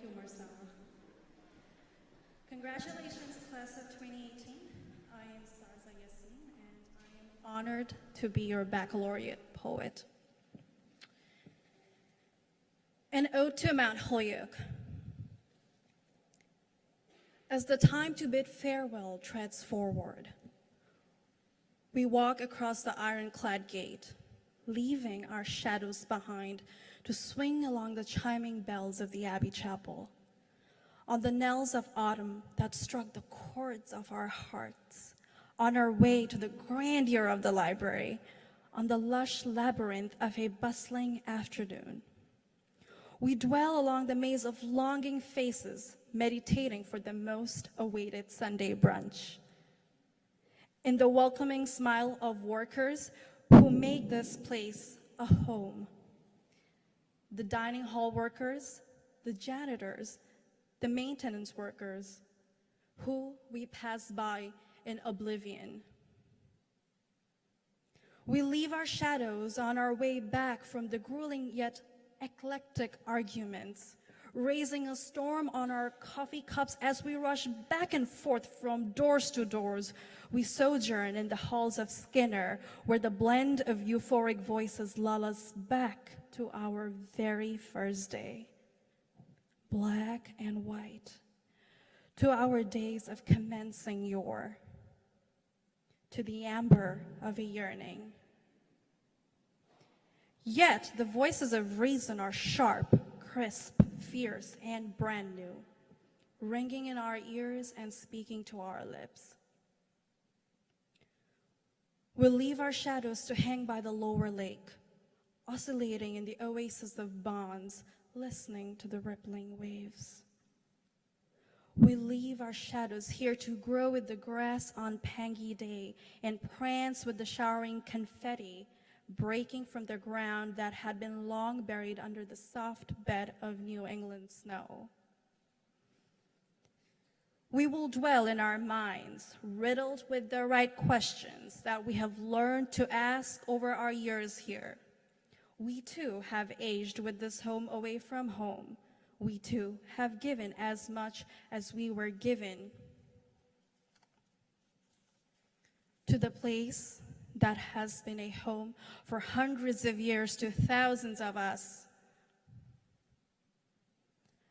you, Marcella. Congratulations, class of 2018. I am Sarzah Yeasmin, and I am honored to be your baccalaureate poet. An ode to Mount Holyoke. As the time to bid farewell treads forward, we walk across the ironclad gate, leaving our shadows behind to swing along the chiming bells of the Abbey Chapel, on the knells of autumn that struck the chords of our hearts, on our way to the grandeur of the library, on the lush labyrinth of a bustling afternoon. We dwell along the maze of longing faces, meditating for the most awaited Sunday brunch. In the welcoming smile of workers who make this place a home. The dining hall workers, the janitors, the maintenance workers, who we pass by in oblivion. We leave our shadows on our way back from the grueling yet eclectic arguments, raising a storm on our coffee cups as we rush back and forth from doors to doors. We sojourn in the halls of Skinner, where the blend of euphoric voices lull us back to our very first day, black and white, to our days of commencing yore, to the amber of a yearning. Yet the voices of reason are sharp, crisp, fierce, and brand new, ringing in our ears and speaking to our lips. We'll leave our shadows to hang by the lower lake, oscillating in the oasis of bonds, listening to the rippling waves. We leave our shadows here to grow with the grass on Pangy Day and prance with the showering confetti breaking from the ground that had been long buried under the soft bed of New England snow. We will dwell in our minds, riddled with the right questions that we have learned to ask over our years here. We too have aged with this home away from home. We too have given as much as we were given to the place that has been a home for hundreds of years to thousands of us.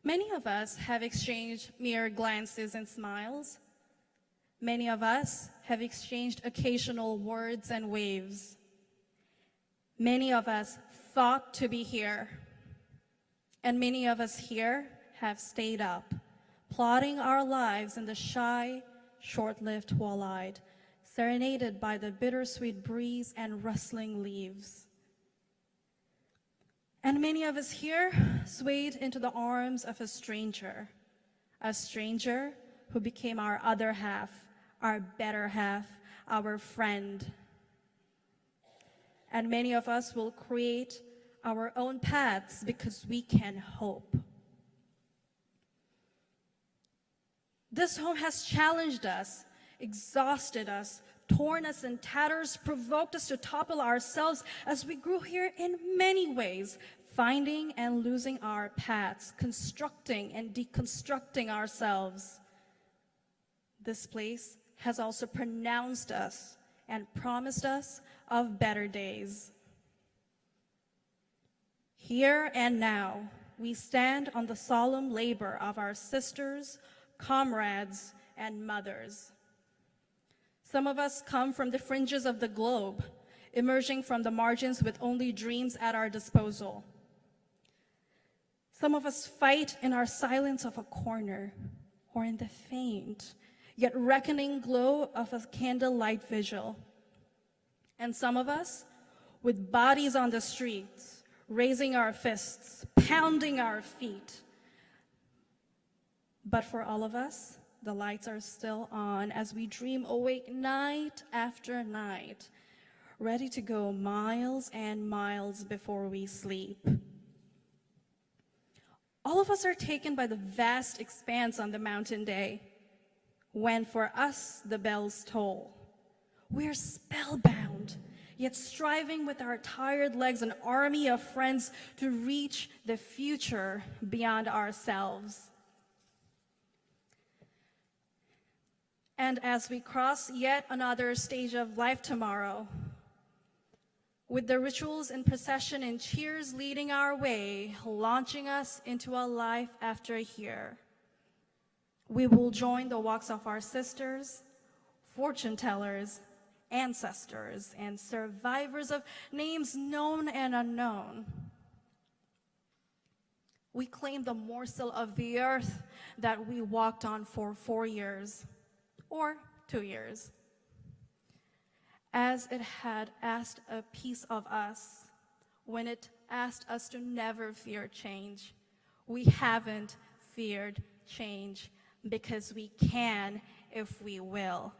Many of us have exchanged mere glances and smiles. Many of us have exchanged occasional words and waves. Many of us fought to be here. And many of us here have stayed up, plotting our lives in the shy, short-lived twilight, serenaded by the bittersweet breeze and rustling leaves. And many of us here swayed into the arms of a stranger who became our other half, our better half, our friend. And many of us will create our own paths because we can hope. This home has challenged us, exhausted us, torn us in tatters, provoked us to topple ourselves as we grew here in many ways, finding and losing our paths, constructing and deconstructing ourselves. This place has also pronounced us and promised us of better days. Here and now, we stand on the solemn labor of our sisters, comrades, and mothers. Some of us come from the fringes of the globe, emerging from the margins with only dreams at our disposal. Some of us fight in our silence of a corner or in the faint, yet reckoning glow of a candlelight vigil. And some of us with bodies on the streets, raising our fists, pounding our feet. But for all of us, the lights are still on as we dream awake night after night, ready to go miles and miles before we sleep. All of us are taken by the vast expanse on the mountain day, when for us the bells toll. We're spellbound, yet striving with our tired legs, an army of friends to reach the future beyond ourselves. And as we cross yet another stage of life tomorrow, with the rituals and procession and cheers leading our way, launching us into a life after here, we will join the walks of our sisters, fortune tellers, ancestors, and survivors of names known and unknown. We claim the morsel of the earth that we walked on for 4 years, or 2 years, as it had asked a piece of us when it asked us to never fear change. We haven't feared change because we can if we will.